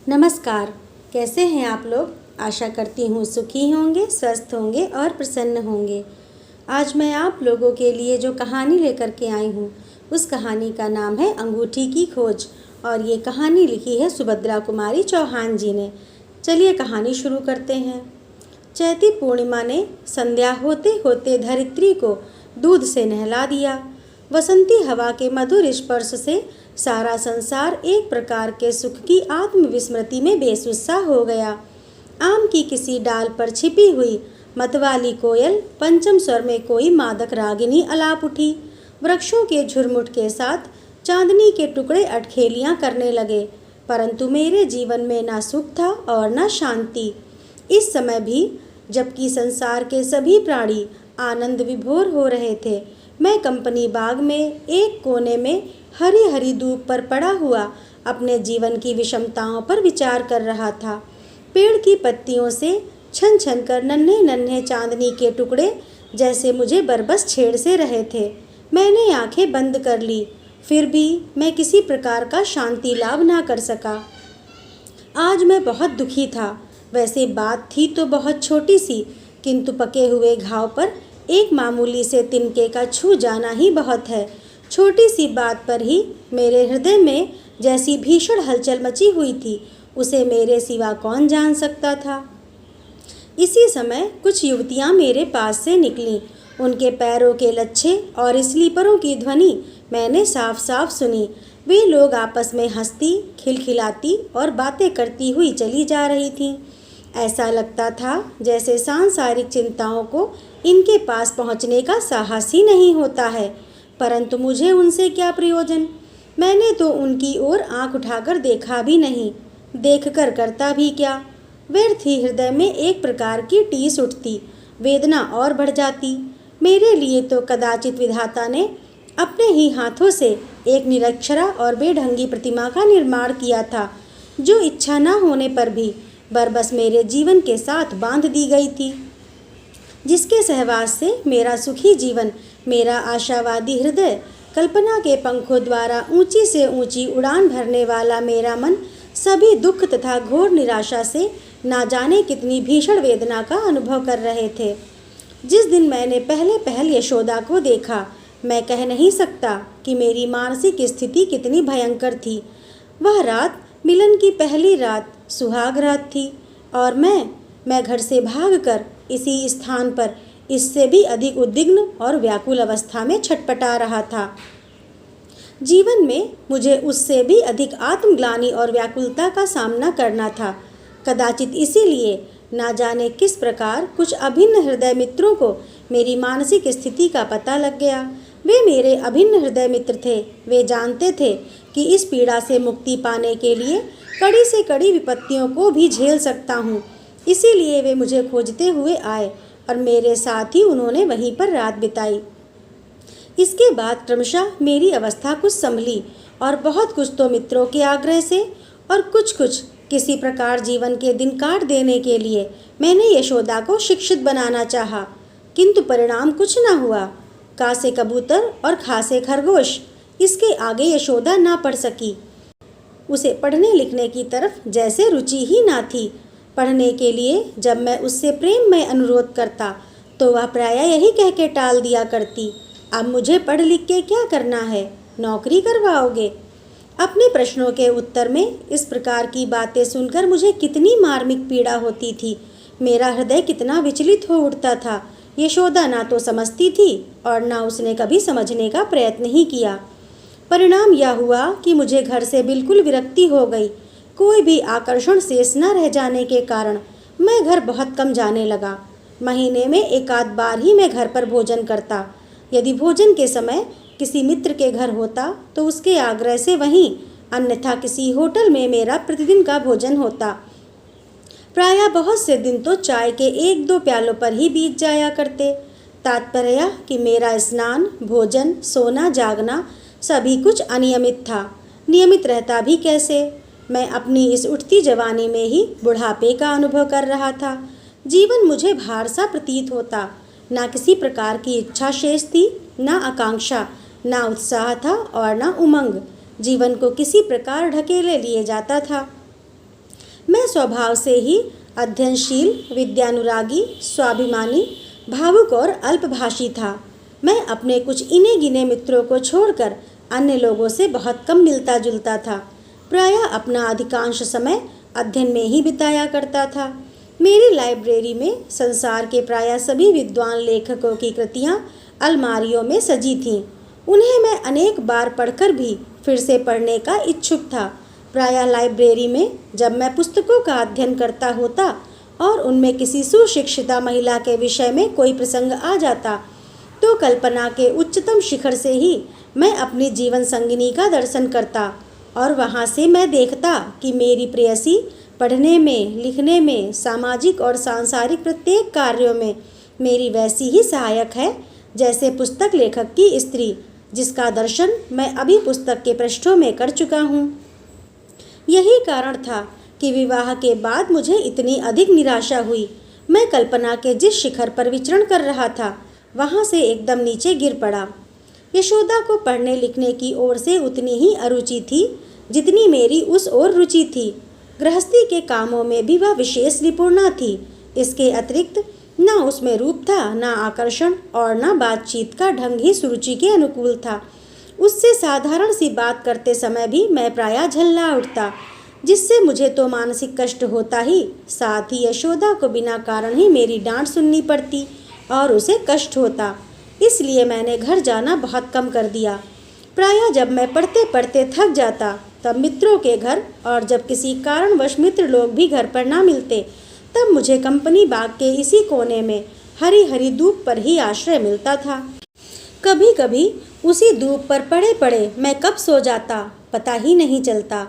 नमस्कार। कैसे हैं आप लोग? आशा करती हूँ सुखी होंगे, स्वस्थ होंगे और प्रसन्न होंगे। आज मैं आप लोगों के लिए जो कहानी लेकर के आई हूँ उस कहानी का नाम है अंगूठी की खोज और ये कहानी लिखी है सुभद्रा कुमारी चौहान जी ने। चलिए कहानी शुरू करते हैं। चैती पूर्णिमा ने संध्या होते होते धरित्री को दूध से नहला दिया। वसंती हवा के मधुर स्पर्श से सारा संसार एक प्रकार के सुख की आत्मविस्मृति में बेसुरा हो गया। आम की किसी डाल पर छिपी हुई मतवाली कोयल पंचम स्वर में कोई मादक रागिनी अलाप उठी। वृक्षों के झुरमुट के साथ चांदनी के टुकड़े अटखेलियां करने लगे, परंतु मेरे जीवन में ना सुख था और ना शांति। इस समय भी जबकि संसार के सभी प्राणी आनंद विभोर हो रहे थे, मैं कंपनी बाग में एक कोने में हरी हरी धूप पर पड़ा हुआ अपने जीवन की विषमताओं पर विचार कर रहा था। पेड़ की पत्तियों से छन छन कर नन्हे नन्हे चांदनी के टुकड़े जैसे मुझे बरबस छेड़ से रहे थे। मैंने आंखें बंद कर ली, फिर भी मैं किसी प्रकार का शांति लाभ ना कर सका। आज मैं बहुत दुखी था। वैसे बात थी तो बहुत छोटी सी, किंतु पके हुए घाव पर एक मामूली से तिनके का छू जाना ही बहुत है। छोटी सी बात पर ही मेरे हृदय में जैसी भीषण हलचल मची हुई थी, उसे मेरे सिवा कौन जान सकता था। इसी समय कुछ युवतियां मेरे पास से निकलीं। उनके पैरों के लच्छे और स्लीपरों की ध्वनि मैंने साफ साफ सुनी। वे लोग आपस में हंसती, खिलखिलाती और बातें करती हुई चली जा रही थीं। ऐसा लगता था जैसे सांसारिक चिंताओं को इनके पास पहुंचने का साहस ही नहीं होता है, परंतु मुझे उनसे क्या प्रयोजन। मैंने तो उनकी ओर आंख उठाकर देखा भी नहीं, देखकर करता भी क्या। व्यर्थ ही हृदय में एक प्रकार की टीस उठती, वेदना और बढ़ जाती। मेरे लिए तो कदाचित विधाता ने अपने ही हाथों से एक निरक्षरा और बेढंगी प्रतिमा का निर्माण किया था, जो इच्छा न होने पर भी बरबस मेरे जीवन के साथ बांध दी गई थी, जिसके सहवास से मेरा सुखी जीवन, मेरा आशावादी हृदय, कल्पना के पंखों द्वारा ऊंची से ऊंची उड़ान भरने वाला मेरा मन सभी दुख तथा घोर निराशा से ना जाने कितनी भीषण वेदना का अनुभव कर रहे थे। जिस दिन मैंने पहले यशोदा को देखा, मैं कह नहीं सकता कि मेरी मानसिक स्थिति कितनी भयंकर थी। वह रात मिलन की पहली रात सुहाग रात थी और मैं घर से भागकर इसी स्थान पर इससे भी अधिक उद्विग्न और व्याकुल अवस्था में छटपटा रहा था। जीवन में मुझे उससे भी अधिक आत्मग्लानि और व्याकुलता का सामना करना था। कदाचित इसीलिए ना जाने किस प्रकार कुछ अभिन्न हृदय मित्रों को मेरी मानसिक स्थिति का पता लग गया। वे मेरे अभिन्न हृदय मित्र थे। वे जानते थे कि इस पीड़ा से मुक्ति पाने के लिए कड़ी से कड़ी विपत्तियों को भी झेल सकता हूँ। इसीलिए वे मुझे खोजते हुए आए और मेरे साथ ही उन्होंने वहीं पर रात बिताई। इसके बाद क्रमशः मेरी अवस्था कुछ संभली और बहुत कुछ तो मित्रों के आग्रह से और कुछ किसी प्रकार जीवन के दिन काट देने के लिए मैंने यशोदा को शिक्षित बनाना चाहा, किंतु परिणाम कुछ न हुआ। का से कबूतर और खा से खरगोश, इसके आगे यशोदा ना पढ़ सकी। उसे पढ़ने लिखने की तरफ जैसे रुचि ही ना थी। पढ़ने के लिए जब मैं उससे प्रेम में अनुरोध करता तो वह प्रायः यही कह के टाल दिया करती, अब मुझे पढ़ लिख के क्या करना है, नौकरी करवाओगे। अपने प्रश्नों के उत्तर में इस प्रकार की बातें सुनकर मुझे कितनी मार्मिक पीड़ा होती थी। मेरा हृदय कितना विचलित हो उठता था। यशोदा ना तो समझती थी और ना उसने कभी समझने का प्रयत्न ही किया। परिणाम यह हुआ कि मुझे घर से बिल्कुल विरक्ति हो गई। कोई भी आकर्षण शेष न रह जाने के कारण मैं घर बहुत कम जाने लगा। महीने में एक आध बार ही मैं घर पर भोजन करता। यदि भोजन के समय किसी मित्र के घर होता तो उसके आग्रह से वहीं, अन्यथा किसी होटल में मेरा प्रतिदिन का भोजन होता। प्रायः बहुत से दिन तो चाय के एक दो प्यालों पर ही बीत जाया करते। तात्पर्य यह कि मेरा स्नान, भोजन, सोना, जागना सभी कुछ अनियमित था। नियमित रहता भी कैसे? मैं अपनी इस उठती जवानी में ही बुढ़ापे का अनुभव कर रहा था। जीवन मुझे भार सा प्रतीत होता। ना किसी प्रकार की इच्छा शेष थी, ना आकांक्षा, ना उत्साह था और ना उमंग। जीवन को किसी प्रकार ढकेले लिए जाता था। मैं स्वभाव से ही अध्ययनशील, विद्यानुरागी, स्वाभिमानी, भावुक और अल्पभाषी था। मैं अपने कुछ इने गिने मित्रों को छोड़कर अन्य लोगों से बहुत कम मिलता जुलता था। प्रायः अपना अधिकांश समय अध्ययन में ही बिताया करता था। मेरी लाइब्रेरी में संसार के प्रायः सभी विद्वान लेखकों की कृतियाँ अलमारियों में सजी थीं। उन्हें मैं अनेक बार पढ़कर भी फिर से पढ़ने का इच्छुक था। प्रायः लाइब्रेरी में जब मैं पुस्तकों का अध्ययन करता होता और उनमें किसी सुशिक्षिता महिला के विषय में कोई प्रसंग आ जाता, तो कल्पना के उच्चतम शिखर से ही मैं अपनी जीवन संगिनी का दर्शन करता और वहाँ से मैं देखता कि मेरी प्रेयसी पढ़ने में, लिखने में, सामाजिक और सांसारिक प्रत्येक कार्यों में मेरी वैसी ही सहायक है जैसे पुस्तक लेखक की स्त्री, जिसका दर्शन मैं अभी पुस्तक के पृष्ठों में कर चुका हूँ। यही कारण था कि विवाह के बाद मुझे इतनी अधिक निराशा हुई। मैं कल्पना के जिस शिखर पर विचरण कर रहा था, वहाँ से एकदम नीचे गिर पड़ा। यशोदा को पढ़ने लिखने की ओर से उतनी ही अरुचि थी जितनी मेरी उस ओर रुचि थी। गृहस्थी के कामों में भी वह विशेष निपुण न थी। इसके अतिरिक्त न उसमें रूप था, न आकर्षण और न बातचीत का ढंग ही सुरुचि के अनुकूल था। उससे साधारण सी बात करते समय भी मैं प्रायः झल्ला उठता, जिससे मुझे तो मानसिक कष्ट होता ही, साथ ही यशोदा को बिना कारण ही मेरी डांट सुननी पड़ती और उसे कष्ट होता। इसलिए मैंने घर जाना बहुत कम कर दिया। प्रायः जब मैं पढ़ते पढ़ते थक जाता तब मित्रों के घर, और जब किसी कारणवश मित्र लोग भी घर पर ना मिलते तब मुझे कंपनी बाग के इसी कोने में हरी हरी धूप पर ही आश्रय मिलता था। कभी कभी उसी धूप पर पड़े पड़े मैं कब सो जाता पता ही नहीं चलता।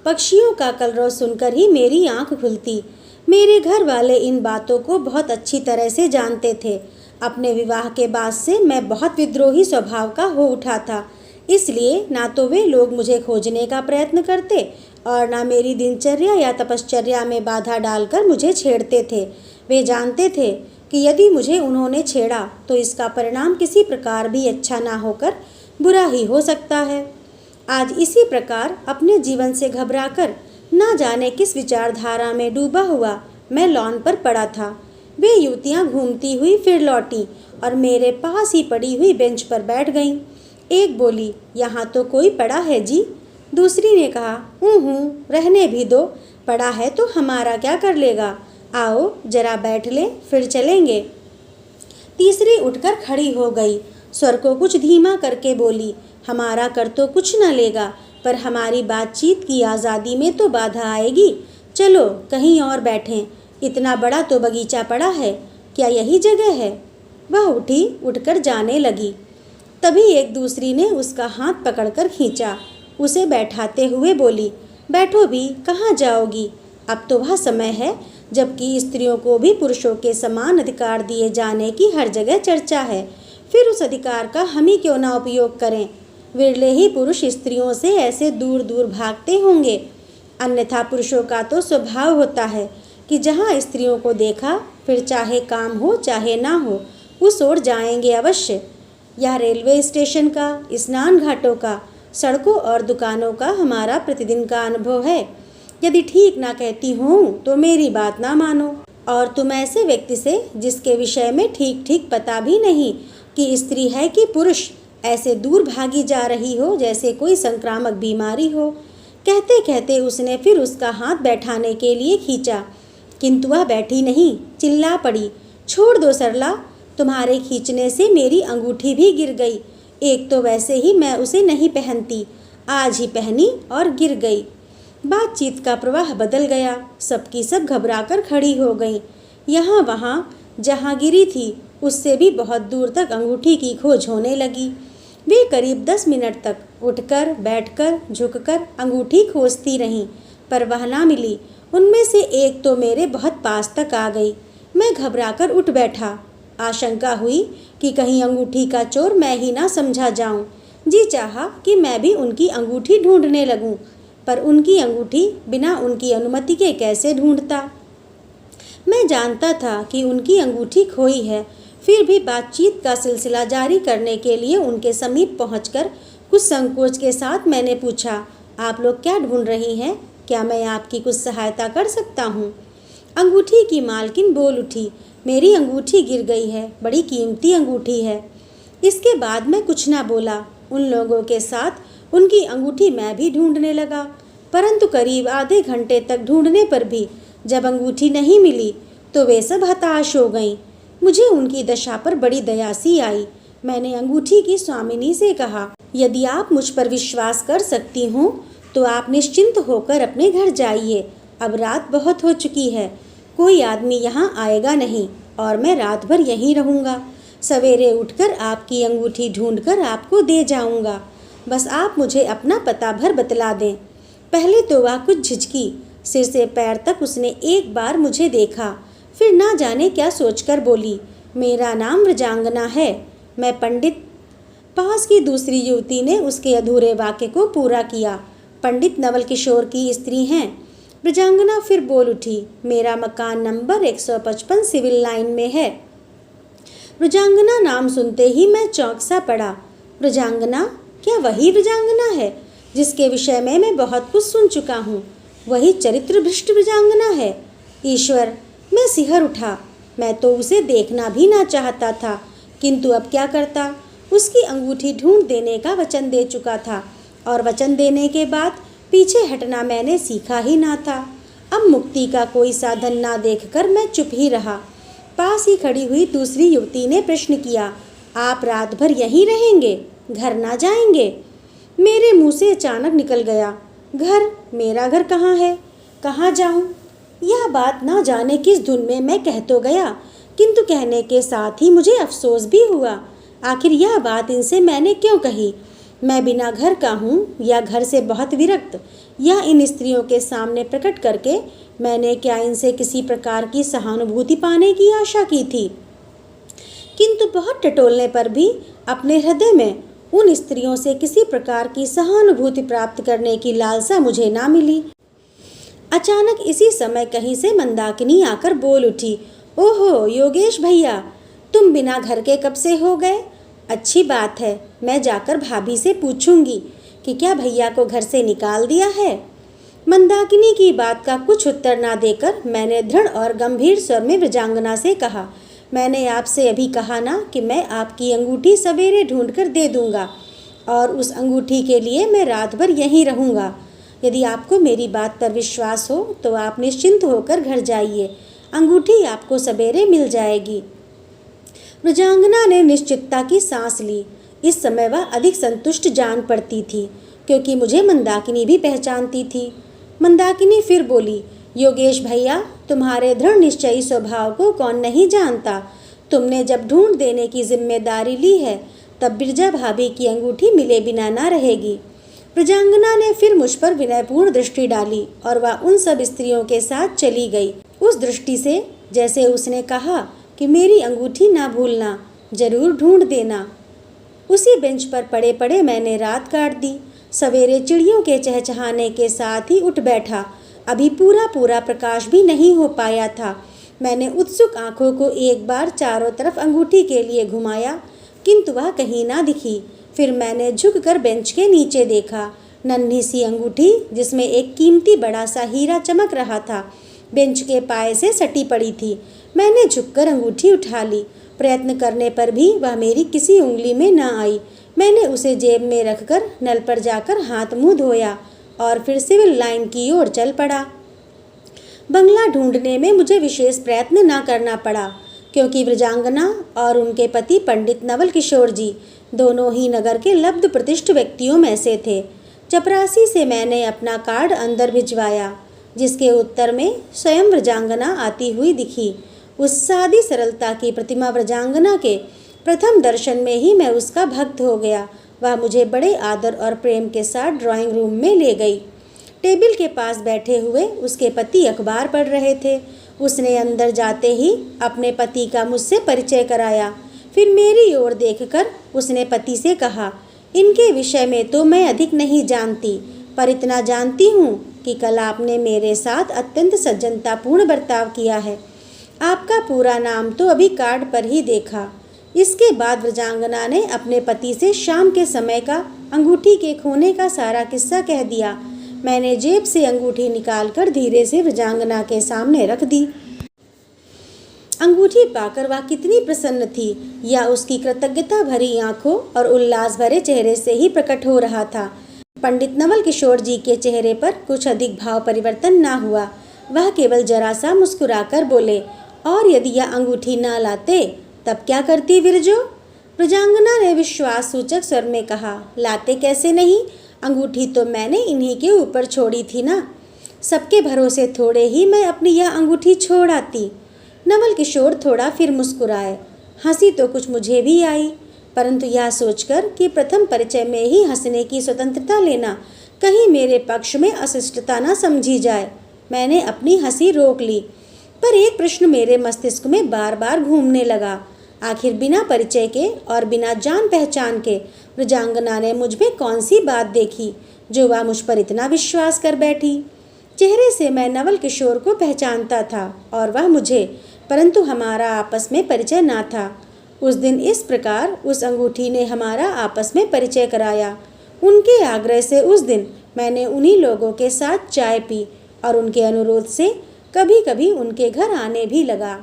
पक्षियों का कलरव सुनकर ही मेरी आंख खुलती। मेरे घर वाले इन बातों को बहुत अच्छी तरह से जानते थे। अपने विवाह के बाद से मैं बहुत विद्रोही स्वभाव का हो उठा था, इसलिए ना तो वे लोग मुझे खोजने का प्रयत्न करते और ना मेरी दिनचर्या या तपश्चर्या में बाधा डालकर मुझे छेड़ते थे। वे जानते थे कि यदि मुझे उन्होंने छेड़ा तो इसका परिणाम किसी प्रकार भी अच्छा ना होकर बुरा ही हो सकता है। आज इसी प्रकार अपने जीवन से घबराकर ना जाने किस विचारधारा में डूबा हुआ मैं लॉन पर पड़ा था। वे युवतियाँ घूमती हुई फिर लौटी और मेरे पास ही पड़ी हुई बेंच पर बैठ गईं। एक बोली, यहाँ तो कोई पड़ा है जी। दूसरी ने कहा, रहने भी दो, पड़ा है तो हमारा क्या कर लेगा, आओ जरा बैठ ले फिर चलेंगे। तीसरी उठकर खड़ी हो गई, स्वर को कुछ धीमा करके बोली, हमारा कर तो कुछ न लेगा, पर हमारी बातचीत की आज़ादी में तो बाधा आएगी। चलो कहीं और बैठें, इतना बड़ा तो बगीचा पड़ा है, क्या यही जगह है। वह उठी, उठकर जाने लगी। तभी एक दूसरी ने उसका हाथ पकड़कर खींचा। उसे बैठाते हुए बोली, बैठो भी, कहाँ जाओगी, अब तो वह समय है जबकि स्त्रियों को भी पुरुषों के समान अधिकार दिए जाने की हर जगह चर्चा है। फिर उस अधिकार का हम ही क्यों ना उपयोग करें। विरले ही पुरुष स्त्रियों से ऐसे दूर दूर भागते होंगे, अन्यथा पुरुषों का तो स्वभाव होता है कि जहाँ स्त्रियों को देखा फिर चाहे काम हो चाहे ना हो उस ओर जाएंगे अवश्य। यह रेलवे स्टेशन का, स्नान घाटों का, सड़कों और दुकानों का हमारा प्रतिदिन का अनुभव है। यदि ठीक ना कहती हूँ तो मेरी बात ना मानो। और तुम ऐसे व्यक्ति से जिसके विषय में ठीक ठीक पता भी नहीं कि स्त्री है कि पुरुष, ऐसे दूर भागी जा रही हो जैसे कोई संक्रामक बीमारी हो। कहते कहते उसने फिर उसका हाथ बैठाने के लिए खींचा, किंतु वह बैठी नहीं, चिल्ला पड़ी, छोड़ दो सरला, तुम्हारे खींचने से मेरी अंगूठी भी गिर गई। एक तो वैसे ही मैं उसे नहीं पहनती, आज ही पहनी और गिर गई। बातचीत का प्रवाह बदल गया। सबकी सब घबराकर खड़ी हो गईं। यहाँ वहाँ जहाँ गिरी थी उससे भी बहुत दूर तक अंगूठी की खोज होने लगी। वे करीब 10 मिनट तक उठकर, बैठकर, झुककर अंगूठी खोजती रहीं, पर वह ना मिली। उनमें से एक तो मेरे बहुत पास तक आ गई। मैं घबराकर उठ बैठा। आशंका हुई कि कहीं अंगूठी का चोर मैं ही ना समझा जाऊं। जी चाहा कि मैं भी उनकी अंगूठी ढूंढने लगूं, पर उनकी अंगूठी बिना उनकी अनुमति के कैसे ढूंढता। मैं जानता था कि उनकी अंगूठी खोई है, फिर भी बातचीत का सिलसिला जारी करने के लिए उनके समीप पहुंचकर कुछ संकोच के साथ मैंने पूछा, आप लोग क्या ढूंढ रही हैं। क्या मैं आपकी कुछ सहायता कर सकता हूँ? अंगूठी की मालकिन बोल उठी, मेरी अंगूठी गिर गई है, बड़ी कीमती अंगूठी है। इसके बाद मैं कुछ ना बोला। उन लोगों के साथ उनकी अंगूठी मैं भी ढूंढने लगा, परंतु करीब आधे घंटे तक ढूंढने पर भी जब अंगूठी नहीं मिली तो वे सब हताश हो गईं। मुझे उनकी दशा पर बड़ी दया सी आई। मैंने अंगूठी की स्वामिनी से कहा, यदि आप मुझ पर विश्वास कर सकती हो तो आप निश्चिंत होकर अपने घर जाइए। अब रात बहुत हो चुकी है, कोई आदमी यहाँ आएगा नहीं और मैं रात भर यहीं रहूँगा। सवेरे उठकर आपकी अंगूठी ढूंढकर आपको दे जाऊँगा। बस आप मुझे अपना पता भर बतला दें। पहले तो वह कुछ झिझकी, सिर से पैर तक उसने एक बार मुझे देखा, फिर ना जाने क्या सोचकर बोली, मेरा नाम वृजांगना है, मैं पंडित। पास की दूसरी युवती ने उसके अधूरे वाक्य को पूरा किया, पंडित नवल किशोर की स्त्री हैं। वृजांगना फिर बोल उठी, मेरा मकान नंबर 155 सिविल लाइन में है। वृजांगना नाम सुनते ही मैं चौंक सा पड़ा। वृजांगना? क्या वही वृजांगना है जिसके विषय में मैं बहुत कुछ सुन चुका हूँ? वही चरित्र भ्रष्ट वृजांगना है? ईश्वर, मैं सिहर उठा। मैं तो उसे देखना भी ना चाहता था, किंतु अब क्या करता। उसकी अंगूठी ढूंढ देने का वचन दे चुका था और वचन देने के बाद पीछे हटना मैंने सीखा ही ना था। अब मुक्ति का कोई साधन ना देखकर मैं चुप ही रहा। पास ही खड़ी हुई दूसरी युवती ने प्रश्न किया, आप रात भर यहीं रहेंगे, घर ना जाएंगे? मेरे मुंह से अचानक निकल गया, घर? मेरा घर कहाँ है, कहाँ जाऊँ? यह बात ना जाने किस धुन में मैं कह तो गया, किंतु कहने के साथ ही मुझे अफसोस भी हुआ। आखिर यह बात इनसे मैंने क्यों कही? मैं बिना घर का हूँ या घर से बहुत विरक्त, या इन स्त्रियों के सामने प्रकट करके मैंने क्या इनसे किसी प्रकार की सहानुभूति पाने की आशा की थी? किंतु बहुत टटोलने पर भी अपने हृदय में उन स्त्रियों से किसी प्रकार की सहानुभूति प्राप्त करने की लालसा मुझे ना मिली। अचानक इसी समय कहीं से मंदाकिनी आकर बोल उठी, ओहो योगेश भैया, तुम बिना घर के कब से हो गए? अच्छी बात है, मैं जाकर भाभी से पूछूंगी कि क्या भैया को घर से निकाल दिया है। मंदाकिनी की बात का कुछ उत्तर ना देकर मैंने दृढ़ और गंभीर स्वर में वृजांगना से कहा, मैंने आपसे अभी कहा ना कि मैं आपकी अंगूठी सवेरे ढूंढकर दे दूंगा और उस अंगूठी के लिए मैं रात भर यहीं रहूंगा। यदि आपको मेरी बात पर विश्वास हो तो आप निश्चिंत होकर घर जाइए, अंगूठी आपको सवेरे मिल जाएगी। वृजांगना ने निश्चितता की सांस ली। इस समय वह अधिक संतुष्ट जान पड़ती थी, क्योंकि मुझे मंदाकिनी भी पहचानती थी। मंदाकिनी फिर बोली, योगेश भैया, तुम्हारे दृढ़ निश्चयी स्वभाव को कौन नहीं जानता। तुमने जब ढूंढ देने की जिम्मेदारी ली है तब बिरजा भाभी की अंगूठी मिले बिना ना रहेगी। वृजांगना ने फिर मुझ पर विनयपूर्ण दृष्टि डाली और वह उन सब स्त्रियों के साथ चली गई, उस दृष्टि से जैसे उसने कहा कि मेरी अंगूठी ना भूलना, जरूर ढूंढ देना। उसी बेंच पर पड़े पड़े मैंने रात काट दी। सवेरे चिड़ियों के चहचहाने के साथ ही उठ बैठा। अभी पूरा पूरा प्रकाश भी नहीं हो पाया था। मैंने उत्सुक आंखों को एक बार चारों तरफ अंगूठी के लिए घुमाया, किंतु वह कहीं ना दिखी। फिर मैंने झुककर बेंच के नीचे देखा। नन्ही सी अंगूठी जिसमें एक कीमती बड़ा सा हीरा चमक रहा था, बेंच के पाए से सटी पड़ी थी। मैंने झुककर अंगूठी उठा ली। प्रयत्न करने पर भी वह मेरी किसी उंगली में न आई। मैंने उसे जेब में रखकर नल पर जाकर हाथ मुंह धोया और फिर सिविल लाइन की ओर चल पड़ा। बंगला ढूंढने में मुझे विशेष प्रयत्न न करना पड़ा, क्योंकि वृजांगना और उनके पति पंडित नवल किशोर जी दोनों ही नगर के लब्ध प्रतिष्ठ व्यक्तियों में से थे। चपरासी से मैंने अपना कार्ड अंदर भिजवाया, जिसके उत्तर में स्वयं वृजांगना आती हुई दिखी। उस सादी सरलता की प्रतिमा वृजांगना के प्रथम दर्शन में ही मैं उसका भक्त हो गया। वह मुझे बड़े आदर और प्रेम के साथ ड्राइंग रूम में ले गई। टेबल के पास बैठे हुए उसके पति अखबार पढ़ रहे थे। उसने अंदर जाते ही अपने पति का मुझसे परिचय कराया। फिर मेरी ओर देखकर उसने पति से कहा, इनके विषय में तो मैं अधिक नहीं जानती, पर इतना जानती हूँ कि कल आपने मेरे साथ अत्यंत सज्जनतापूर्ण बर्ताव किया है। आपका पूरा नाम तो अभी कार्ड पर ही देखा। इसके बाद वृजांगना ने अपने पति से शाम के समय का अंगूठी के खोने का सारा किस्सा कह दिया। मैंने जेब से अंगूठी निकालकर धीरे से वृजांगना के सामने रख दी। अंगूठी पाकर वह कितनी प्रसन्न थी, या उसकी कृतज्ञता भरी आंखों और उल्लास भरे चेहरे से ही प्रकट हो रहा था। पंडित नवल किशोर जी के चेहरे पर कुछ अधिक भाव परिवर्तन ना हुआ। वह केवल जरा सा मुस्कुराकर बोले, और यदि यह अंगूठी ना लाते तब क्या करती विरजो? वृजांगना ने विश्वास सूचक स्वर में कहा, लाते कैसे नहीं, अंगूठी तो मैंने इन्हीं के ऊपर छोड़ी थी ना। सबके भरोसे थोड़े ही मैं अपनी यह अंगूठी छोड़ आती। नवल किशोर थोड़ा फिर मुस्कुराए। हंसी तो कुछ मुझे भी आई, परंतु यह सोचकर कि प्रथम परिचय में ही हंसने की स्वतंत्रता लेना कहीं मेरे पक्ष में अशिष्टता न समझी जाए, मैंने अपनी हंसी रोक ली। पर एक प्रश्न मेरे मस्तिष्क में बार बार घूमने लगा। आखिर बिना परिचय के और बिना जान पहचान के वृजांगना ने मुझ में कौन सी बात देखी जो वह मुझ पर इतना विश्वास कर बैठी? चेहरे से मैं नवल किशोर को पहचानता था और वह मुझे, परंतु हमारा आपस में परिचय ना था। उस दिन इस प्रकार उस अंगूठी ने हमारा आपस में परिचय कराया। उनके आग्रह से उस दिन मैंने उन्हीं लोगों के साथ चाय पी और उनके अनुरोध से कभी कभी उनके घर आने भी लगा।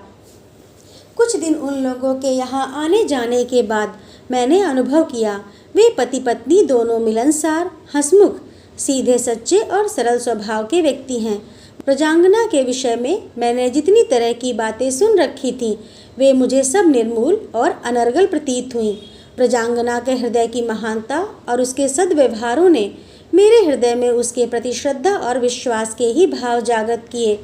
कुछ दिन उन लोगों के यहाँ आने जाने के बाद मैंने अनुभव किया वे पति पत्नी दोनों मिलनसार, हंसमुख, सीधे सच्चे और सरल स्वभाव के व्यक्ति हैं। वृजांगना के विषय में मैंने जितनी तरह की बातें सुन रखी थीं वे मुझे सब निर्मूल और अनर्गल प्रतीत हुईं। वृजांगना के हृदय की महानता और उसके सद्व्यवहारों ने मेरे हृदय में उसके प्रति श्रद्धा और विश्वास के ही भाव जागृत किए।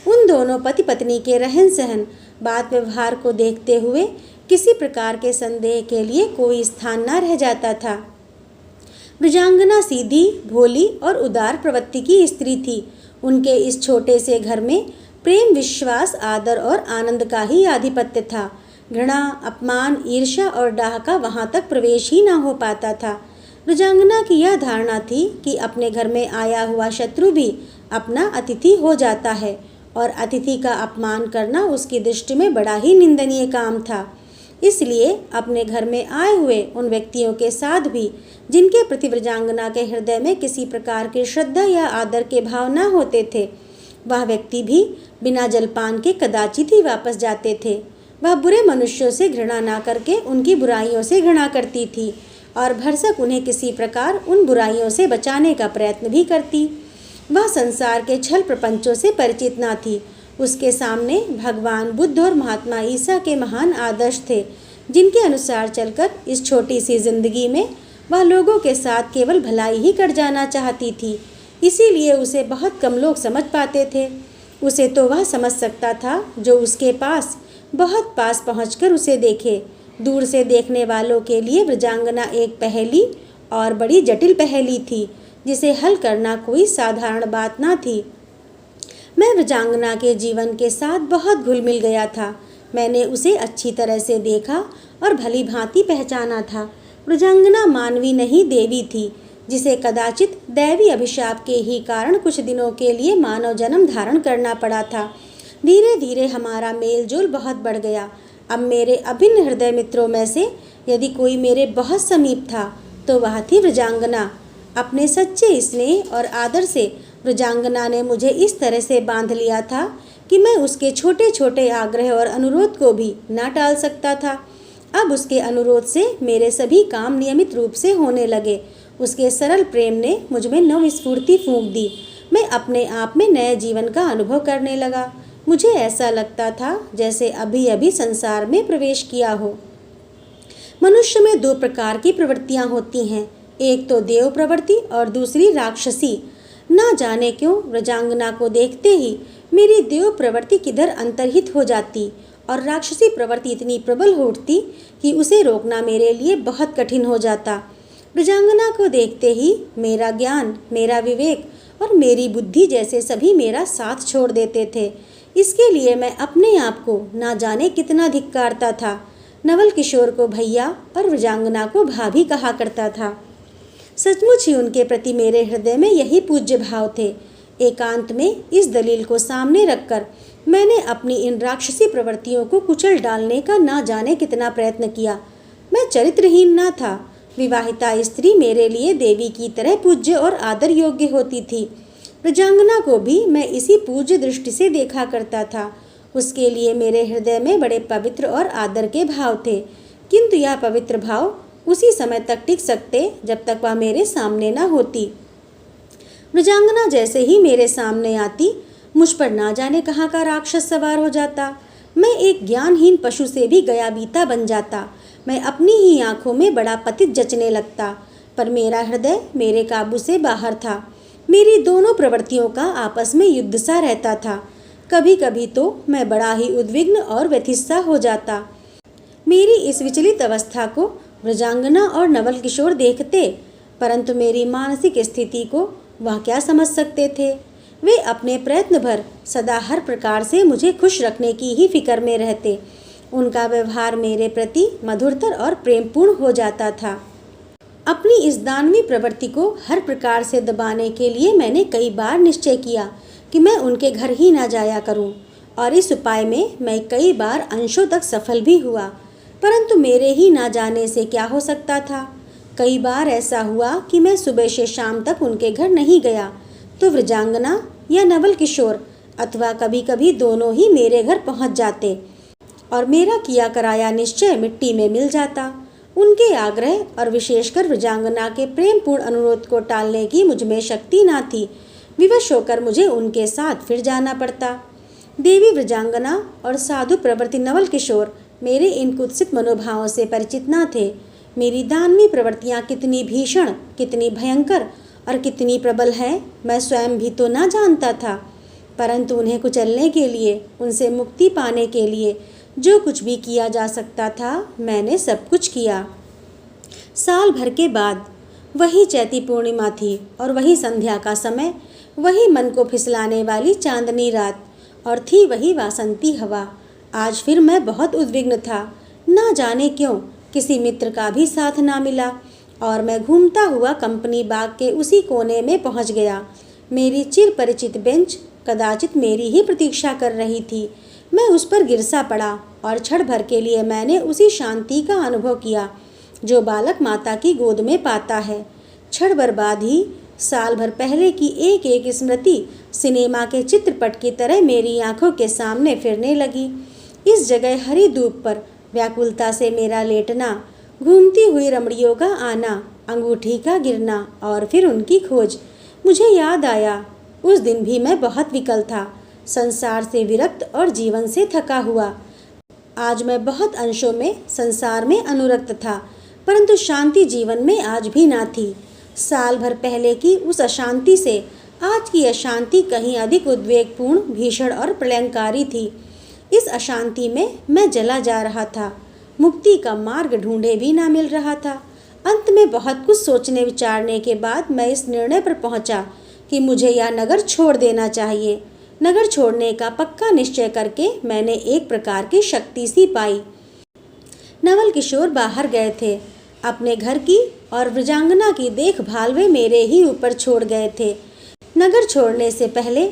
उन दोनों पति पत्नी के रहन सहन, बात व्यवहार को देखते हुए किसी प्रकार के संदेह के लिए कोई स्थान न रह जाता था। वृजांगना सीधी, भोली और उदार प्रवृत्ति की स्त्री थी। उनके इस छोटे से घर में प्रेम, विश्वास, आदर और आनंद का ही आधिपत्य था। घृणा, अपमान, ईर्ष्या और डाह का वहाँ तक प्रवेश ही न हो पाता था। वृजांगना की यह धारणा थी कि अपने घर में आया हुआ शत्रु भी अपना अतिथि हो जाता है और अतिथि का अपमान करना उसकी दृष्टि में बड़ा ही निंदनीय काम था। इसलिए अपने घर में आए हुए उन व्यक्तियों के साथ भी जिनके प्रति वृजांगना के हृदय में किसी प्रकार की श्रद्धा या आदर के भाव न होते थे, वह व्यक्ति भी बिना जलपान के कदाचित ही वापस जाते थे। वह बुरे मनुष्यों से घृणा ना करके उनकी बुराइयों से घृणा करती थी और भरसक उन्हें किसी प्रकार उन बुराइयों से बचाने का प्रयत्न भी करती। वह संसार के छल प्रपंचों से परिचित ना थी। उसके सामने भगवान बुद्ध और महात्मा ईसा के महान आदर्श थे, जिनके अनुसार चलकर इस छोटी सी जिंदगी में वह लोगों के साथ केवल भलाई ही कर जाना चाहती थी। इसीलिए उसे बहुत कम लोग समझ पाते थे। उसे तो वह समझ सकता था जो उसके पास, बहुत पास पहुंचकर उसे देखे। दूर से देखने वालों के लिए वृजांगना एक पहेली और बड़ी जटिल पहेली थी, जिसे हल करना कोई साधारण बात ना थी। मैं वृजांगना के जीवन के साथ बहुत घुल मिल गया था। मैंने उसे अच्छी तरह से देखा और भली भांति पहचाना था। वृजांगना मानवी नहीं, देवी थी, जिसे कदाचित दैवी अभिशाप के ही कारण कुछ दिनों के लिए मानव जन्म धारण करना पड़ा था। धीरे धीरे हमारा मेल जोल बहुत बढ़ गया। अब मेरे अभिन्न हृदय मित्रों में से यदि कोई मेरे बहुत समीप था तो वह थी वृजांगना। अपने सच्चे स्नेह और आदर से वृजांगना ने मुझे इस तरह से बांध लिया था कि मैं उसके छोटे छोटे आग्रह और अनुरोध को भी ना टाल सकता था। अब उसके अनुरोध से मेरे सभी काम नियमित रूप से होने लगे। उसके सरल प्रेम ने मुझ में नव स्फूर्ति फूंक दी। मैं अपने आप में नए जीवन का अनुभव करने लगा। मुझे ऐसा लगता था जैसे अभी अभी संसार में प्रवेश किया हो। मनुष्य में दो प्रकार की प्रवृत्तियां होती हैं, एक तो देव प्रवृत्ति और दूसरी राक्षसी। ना जाने क्यों वृजांगना को देखते ही मेरी देव प्रवृत्ति किधर अंतर्हित हो जाती और राक्षसी प्रवृत्ति इतनी प्रबल हो उठती कि उसे रोकना मेरे लिए बहुत कठिन हो जाता। वृजांगना को देखते ही मेरा ज्ञान, मेरा विवेक और मेरी बुद्धि जैसे सभी मेरा साथ छोड़ देते थे। इसके लिए मैं अपने आप को ना जाने कितना धिक्कारता था। नवल किशोर को भैया और वृजांगना को भाभी कहा करता था। सचमुच ही उनके प्रति मेरे हृदय में यही पूज्य भाव थे। एकांत में इस दलील को सामने रखकर मैंने अपनी इन राक्षसी प्रवृत्तियों को कुचल डालने का ना जाने कितना प्रयत्न किया। मैं चरित्रहीन ना था, विवाहिता स्त्री मेरे लिए देवी की तरह पूज्य और आदर योग्य होती थी। व्रजांगना को भी मैं इसी पूज्य दृष्टि से देखा करता था। उसके लिए मेरे हृदय में बड़े पवित्र और आदर के भाव थे, किंतु यह पवित्र भाव उसी समय तक टिक सकते जब तक वह मेरे सामने न होती। व्रजांगना जैसे ही मेरे सामने आती, मुझ पर ना जाने कहाँ का राक्षस सवार हो जाता। मैं एक ज्ञानहीन पशु से भी गया बीता बन जाता। मैं अपनी ही आंखों में बड़ा पतित जचने लगता, पर मेरा हृदय मेरे काबू से बाहर था। मेरी दोनों प्रवृत्तियों का आपस में युद्ध सा रहता था। कभी कभी तो मैं बड़ा ही उद्विग्न और व्यथित सा हो जाता। मेरी इस विचलित अवस्था को व्रजांगना और नवल किशोर देखते, परंतु मेरी मानसिक स्थिति को वह क्या समझ सकते थे। वे अपने प्रयत्न भर सदा हर प्रकार से मुझे खुश रखने की ही फिक्र में रहते। उनका व्यवहार मेरे प्रति मधुरतर और प्रेमपूर्ण हो जाता था। अपनी इस दानवी प्रवृत्ति को हर प्रकार से दबाने के लिए मैंने कई बार निश्चय किया कि मैं उनके घर ही ना जाया करूं, और इस उपाय में मैं कई बार अंशों तक सफल भी हुआ, परंतु मेरे ही ना जाने से क्या हो सकता था। कई बार ऐसा हुआ कि मैं सुबह से शाम तक उनके घर नहीं गया तो व्रजांगना या नवल किशोर अथवा कभी कभी दोनों ही मेरे घर पहुंच जाते और मेरा किया कराया निश्चय मिट्टी में मिल जाता। उनके आग्रह और विशेषकर व्रजांगना के प्रेमपूर्ण अनुरोध को टालने की मुझ में शक्ति ना थी। विवश होकर मुझे उनके साथ फिर जाना पड़ता। देवी व्रजांगना और साधु प्रवृत्ति नवल किशोर मेरे इन कुत्सित मनोभावों से परिचित न थे। मेरी दानवी प्रवृत्तियाँ कितनी भीषण, कितनी भयंकर और कितनी प्रबल है, मैं स्वयं भी तो ना जानता था, परंतु उन्हें कुचलने के लिए, उनसे मुक्ति पाने के लिए जो कुछ भी किया जा सकता था, मैंने सब कुछ किया। साल भर के बाद वही चैती पूर्णिमा थी और वही संध्या का समय, वही मन को फिसलाने वाली चांदनी रात, और थी वही वासंती हवा। आज फिर मैं बहुत उद्विग्न था। ना जाने क्यों किसी मित्र का भी साथ ना मिला और मैं घूमता हुआ कंपनी बाग के उसी कोने में पहुंच गया। मेरी चिर परिचित बेंच कदाचित मेरी ही प्रतीक्षा कर रही थी। मैं उस पर गिरसा पड़ा और क्षण भर के लिए मैंने उसी शांति का अनुभव किया जो बालक माता की गोद में पाता है। क्षण भर बाद ही साल भर पहले की एक एक स्मृति सिनेमा के चित्रपट की तरह मेरी आंखों के सामने फिरने लगी। इस जगह हरी धूप पर व्याकुलता से मेरा लेटना, घूमती हुई रमणियों का आना, अंगूठी का गिरना और फिर उनकी खोज। मुझे याद आया, उस दिन भी मैं बहुत विकल था, संसार से विरक्त और जीवन से थका हुआ। आज मैं बहुत अंशों में संसार में अनुरक्त था, परंतु शांति जीवन में आज भी ना थी। साल भर पहले की उस अशांति से आज की अशांति कहीं अधिक उद्वेगपूर्ण, भीषण और प्रलयंकारी थी। इस अशांति में मैं जला जा रहा था। मुक्ति का मार्ग ढूंढे भी ना मिल रहा था। अंत में बहुत कुछ सोचने विचारने के बाद मैं इस निर्णय पर पहुंचा कि मुझे यह नगर छोड़ देना चाहिए। नगर छोड़ने का पक्का निश्चय करके मैंने एक प्रकार की शक्ति सी पाई। नवल किशोर बाहर गए थे। अपने घर की और व्रजांगना की देखभाल वे मेरे ही ऊपर छोड़ गए थे। नगर छोड़ने से पहले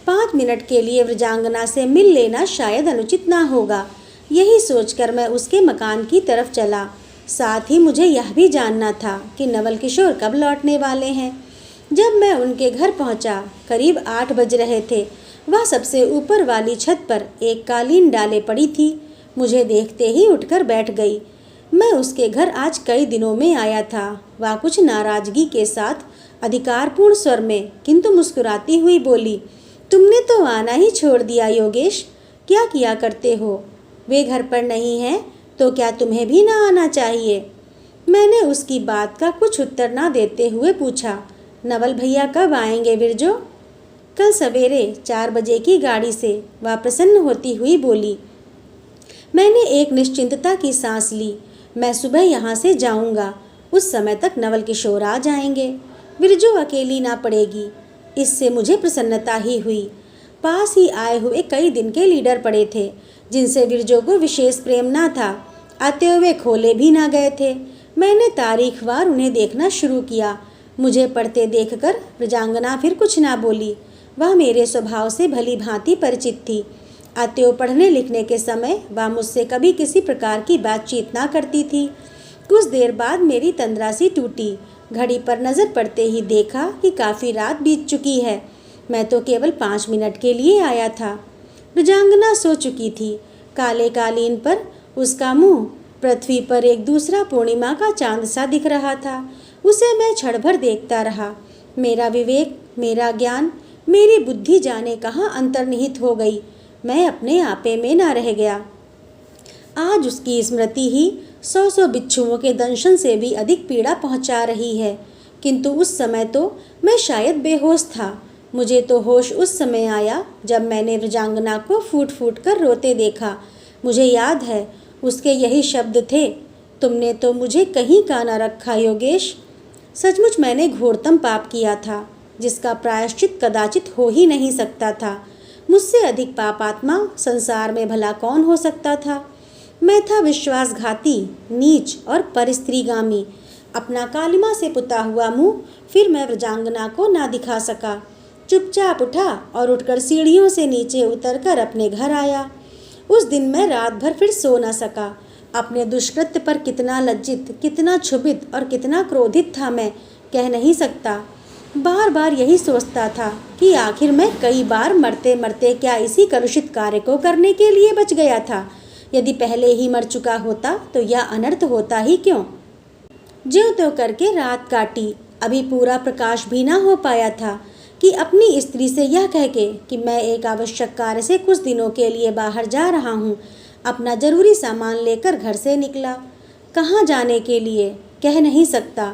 5 मिनट के लिए व्रजांगना से मिल लेना शायद अनुचित ना होगा। यही सोचकर मैं उसके मकान की तरफ चला। साथ ही मुझे यह भी जानना था कि नवल किशोर कब लौटने वाले हैं। जब मैं उनके घर पहुंचा, करीब 8 बज रहे थे। वह सबसे ऊपर वाली छत पर एक कालीन डाले पड़ी थी। मुझे देखते ही उठकर बैठ गई। मैं उसके घर आज कई दिनों में आया था। वह कुछ नाराजगी के साथ अधिकारपूर्ण स्वर में किंतु मुस्कुराती हुई बोली, तुमने तो आना ही छोड़ दिया योगेश, क्या किया करते हो? वे घर पर नहीं हैं तो क्या तुम्हें भी ना आना चाहिए? मैंने उसकी बात का कुछ उत्तर ना देते हुए पूछा, नवल भैया कब आएंगे विरजो? कल सवेरे 4 बजे की गाड़ी से, वह प्रसन्न होती हुई बोली। मैंने एक निश्चिंतता की सांस ली। मैं सुबह यहाँ से जाऊँगा, उस समय तक नवल किशोर आ जाएंगे, विरजो अकेली ना पड़ेगी। इससे मुझे प्रसन्नता ही हुई। पास ही आए हुए कई दिन के लीडर पड़े थे जिनसे विरजो को विशेष प्रेम ना था। आते हुए खोले भी ना गए थे। मैंने तारीखवार उन्हें देखना शुरू किया। मुझे पढ़ते देखकर व्रजांगना फिर कुछ ना बोली। वह मेरे स्वभाव से भली भांति परिचित थी। अतएव पढ़ने लिखने के समय वह मुझसे कभी किसी प्रकार की बातचीत ना करती थी। कुछ देर बाद मेरी तंद्रासी टूटी। घड़ी पर नज़र पड़ते ही देखा कि काफ़ी रात बीत चुकी है। मैं तो केवल 5 मिनट के लिए आया था। रुजांगना सो चुकी थी। काले कालीन पर उसका मुंह पृथ्वी पर एक दूसरा पूर्णिमा का चांद सा दिख रहा था। उसे मैं क्षण भर देखता रहा। मेरा विवेक, मेरा ज्ञान, मेरी बुद्धि जाने कहाँ अंतर्निहित हो गई। मैं अपने आपे में ना रह गया। आज उसकी स्मृति ही 100 बिच्छुओं के दंशन से भी अधिक पीड़ा पहुंचा रही है। किंतु उस समय तो मैं शायद बेहोश था। मुझे तो होश उस समय आया जब मैंने रुजांगना को फूट फूट कर रोते देखा। मुझे याद है उसके यही शब्द थे, तुमने तो मुझे कहीं का न रखा योगेश। सचमुच मैंने घोरतम पाप किया था, जिसका प्रायश्चित कदाचित हो ही नहीं सकता था। मुझसे अधिक पापात्मा संसार में भला कौन हो सकता था। मैं था विश्वासघाती, नीच और परिस्त्रीगामी। अपना कालिमा से पुता हुआ मुंह फिर मैं व्रजांगना को ना दिखा सका। चुपचाप उठा और उठकर सीढ़ियों से नीचे उतरकर अपने घर आया। उस दिन मैं रात भर फिर सो न सका। अपने दुष्कृत्य पर कितना लज्जित, कितना क्षुभित और कितना क्रोधित था मैं कह नहीं सकता। बार बार यही सोचता था कि आखिर मैं कई बार मरते मरते क्या इसी कलुषित कार्य को करने के लिए बच गया था। यदि पहले ही मर चुका होता तो यह अनर्थ होता ही क्यों। ज्यों त्यों करके रात काटी। अभी पूरा प्रकाश भी ना हो पाया था कि अपनी स्त्री से यह कह के कि मैं एक आवश्यक कार्य से कुछ दिनों के लिए बाहर जा रहा हूँ, अपना जरूरी सामान लेकर घर से निकला। कहाँ जाने के लिए कह नहीं सकता,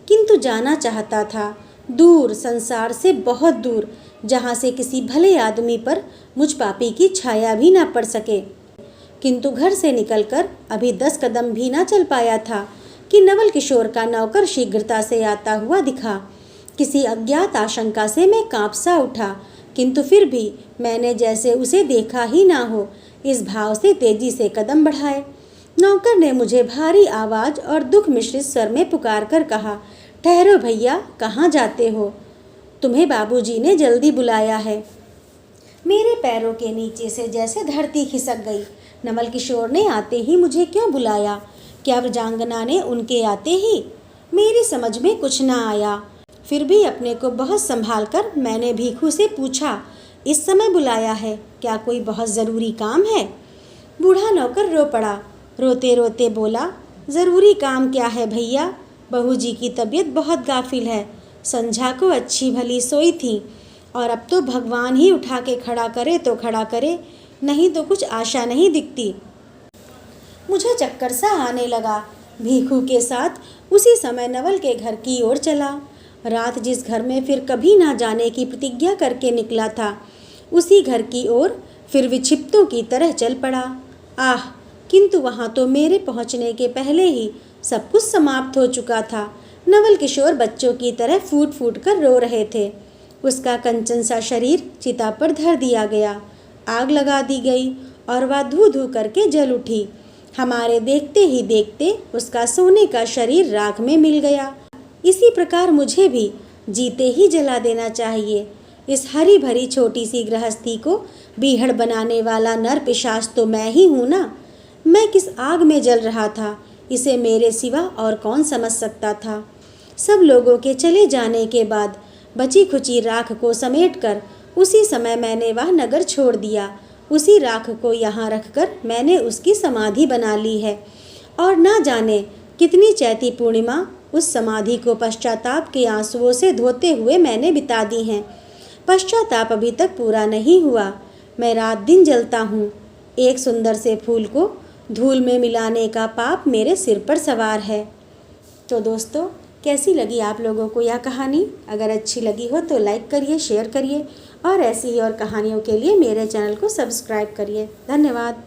किंतु जाना चाहता था। दूर, संसार से बहुत दूर, जहाँ से किसी भले आदमी पर मुझ पापी की छाया भी ना पड़ सके। किंतु घर से निकलकर अभी 10 कदम भी ना चल पाया था कि नवल किशोर का नौकर शीघ्रता से आता हुआ दिखा। किसी अज्ञात आशंका से मैं काँप सा उठा, किंतु फिर भी मैंने जैसे उसे देखा ही ना हो, इस भाव से तेजी से कदम बढ़ाए। नौकर ने मुझे भारी आवाज़ और दुख मिश्रित स्वर में पुकार कर कहा, ठहरो भैया, कहाँ जाते हो? तुम्हें बाबूजी ने जल्दी बुलाया है। मेरे पैरों के नीचे से जैसे धरती खिसक गई। नवल किशोर ने आते ही मुझे क्यों बुलाया? क्या व्रजांगना ने उनके आते ही? मेरी समझ में कुछ ना आया। फिर भी अपने को बहुत संभाल कर मैंने भीखू से पूछा, इस समय बुलाया है, क्या कोई बहुत ज़रूरी काम है? बूढ़ा नौकर रो पड़ा। रोते रोते बोला, ज़रूरी काम क्या है भैया, बहू जी की तबीयत बहुत गाफिल है। संझा को अच्छी भली सोई थी और अब तो भगवान ही उठा के खड़ा करे तो खड़ा करे, नहीं तो कुछ आशा नहीं दिखती। मुझे चक्कर सा आने लगा। भीखू के साथ उसी समय नवल के घर की ओर चला। रात जिस घर में फिर कभी ना जाने की प्रतिज्ञा करके निकला था, उसी घर की ओर फिर विक्षिप्तों की तरह चल पड़ा। आह, किंतु वहाँ तो मेरे पहुँचने के पहले ही सब कुछ समाप्त हो चुका था। नवल किशोर बच्चों की तरह फूट फूट कर रो रहे थे। उसका कंचन सा शरीर चिता पर धर दिया गया, आग लगा दी गई और वह धू धू करके जल उठी। हमारे देखते ही देखते उसका सोने का शरीर राख में मिल गया। इसी प्रकार मुझे भी जीते ही जला देना चाहिए। इस हरी भरी छोटी सी गृहस्थी को बीहड़ बनाने वाला नर पिशाच तो मैं ही हूँ ना। मैं किस आग में जल रहा था, इसे मेरे सिवा और कौन समझ सकता था। सब लोगों के चले जाने के बाद बची खुची राख को समेटकर उसी समय मैंने वह नगर छोड़ दिया। उसी राख को यहाँ रखकर मैंने उसकी समाधि बना ली है और ना जाने कितनी चैती पूर्णिमा उस समाधि को पश्चाताप के आंसुओं से धोते हुए मैंने बिता दी हैं। पश्चाताप अभी तक पूरा नहीं हुआ। मैं रात दिन जलता हूँ। एक सुंदर से फूल को धूल में मिलाने का पाप मेरे सिर पर सवार है। तो दोस्तों, कैसी लगी आप लोगों को यह कहानी? अगर अच्छी लगी हो तो लाइक करिए, शेयर करिए और ऐसी ही और कहानियों के लिए मेरे चैनल को सब्सक्राइब करिए। धन्यवाद।